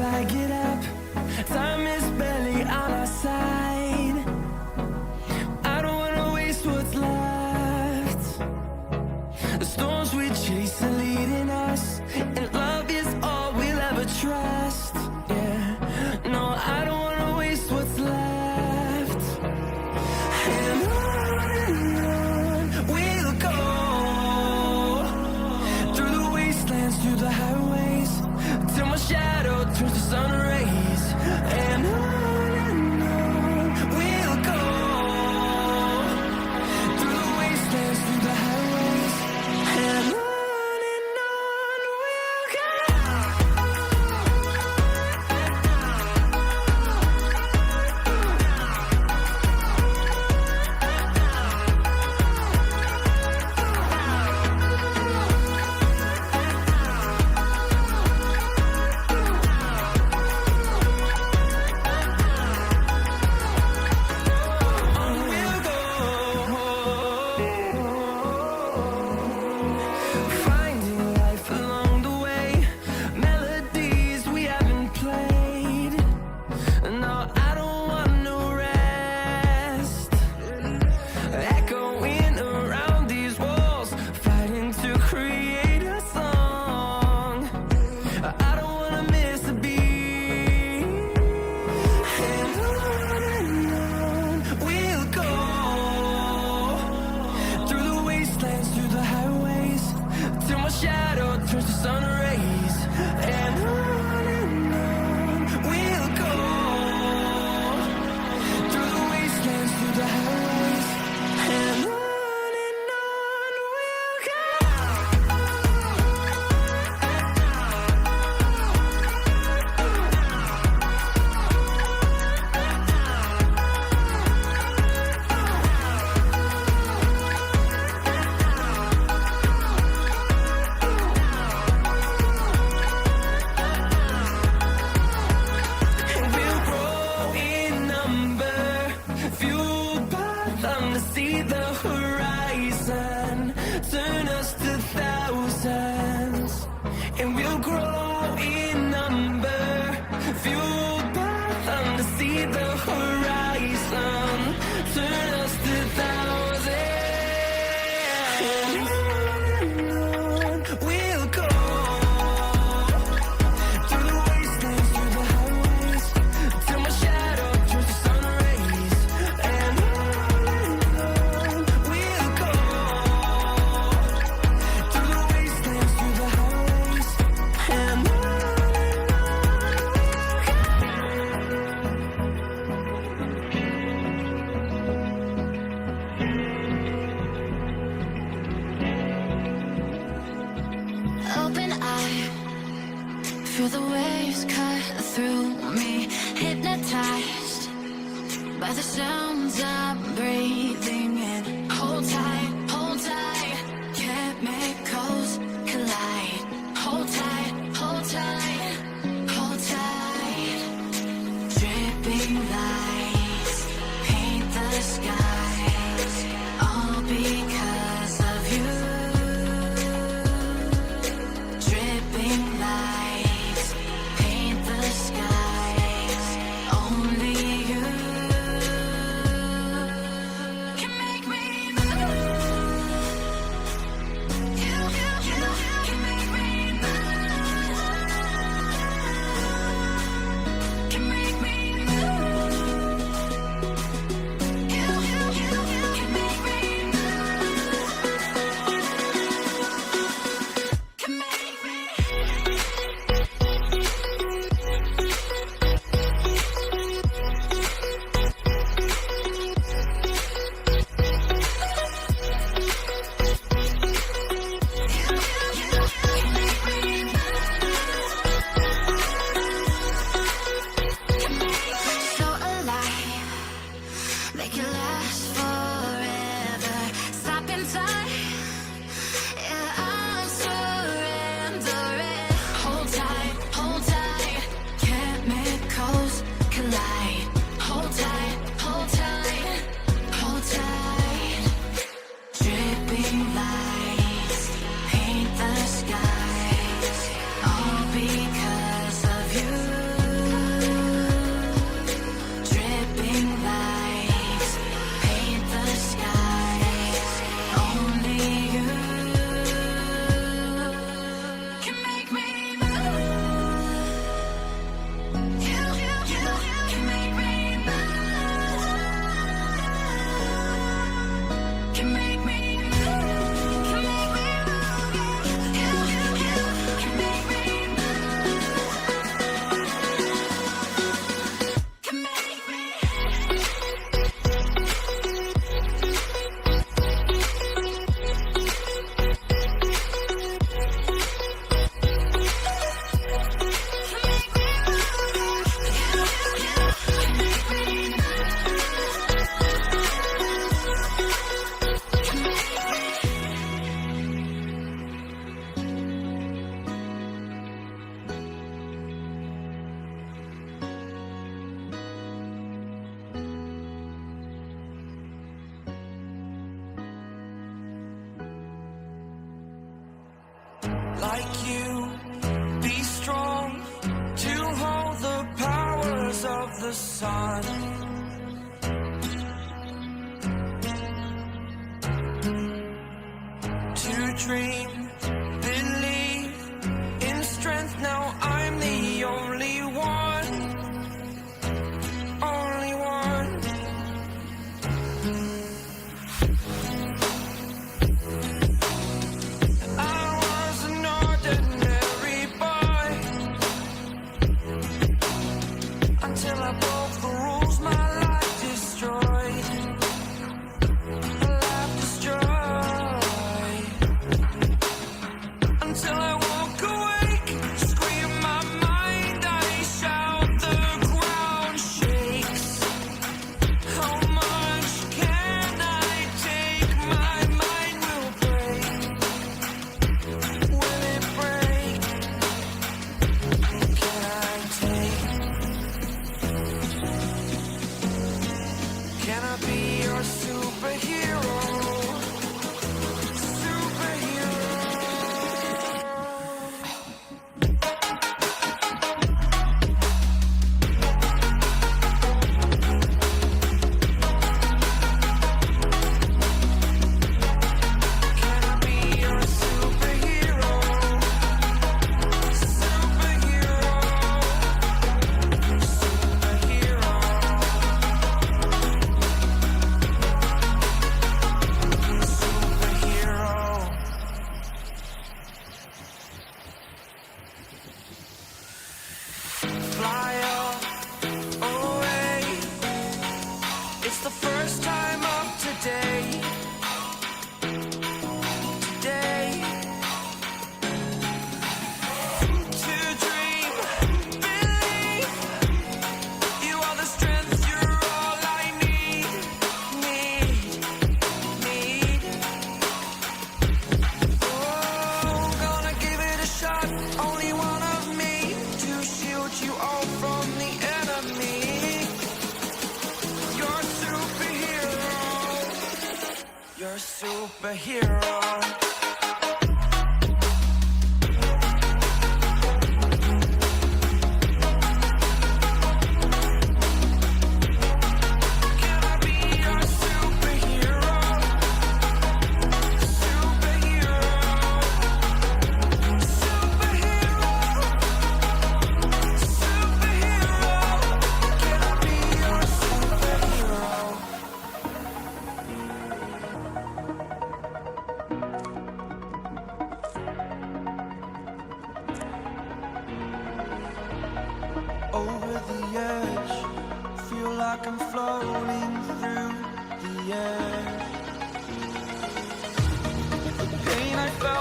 I get up. Time is barely on our side. I don't wanna waste what's left. The storms we chase are leading us, and love is all we'll ever trust. Yeah, no, I don't wanna waste what's left. And on we'll go, through the wastelands, through the highways, till my shadow turns to sun rays. And on we'll go, through the wastelands, through the highways, and on we'll go. Finding life along the way, melodies we haven't played. No, I don't want no rest. Echoing around these walls, fighting to create a song. I don't wanna miss a beat. And on we'll go, through the wastelands, through the highways, till my shadow turns to sun rays. And on we'll go, through the wastelands, through the highways, and on we'll go. We'll grow in number, fueled by them to see the horizon, turn us to thousands. And we'll grow in number, fueled by them to see the horizon, turn us to thousands. And on we'll go, through the wastelands, through the highways, till my shadow turns to sun rays. And on we'll go, through the wastelands, through the highways, and on we'll go. Open eye, feel the waves cut through me, hypnotized by the sounds I'm breathing in. Hold tight, chemicals collide. Hold tight, hold tight, hold tight. Dripping lights paint the skies, all because of you. Dripping lights paint the skies, only you can make me move. You can make me move. Can make me move. like you. Be strong to hold the powers of the sun. To dream, believe in strength. Now I'm the only one, only one. I was an ordinary boy until I broke the rules. My life destroyed. My life destroyed. Until I walk awake, scream my mind, I shout, the ground shakes. How much can I take? My mind will break. Will it break? Can I take? Can I be your superhero? Fly away. It's the first time of today. Today. To dream, believe. You are the strength, you're all I need. Need. Oh, gonna give it a shot. Only one of me to shield you all from the enemy. You're a superhero. You're a superhero. Can I be your superhero? Superhero. Superhero. Superhero. Can I be your superhero? Over the edge, feel like I'm floating through the air. The pain I felt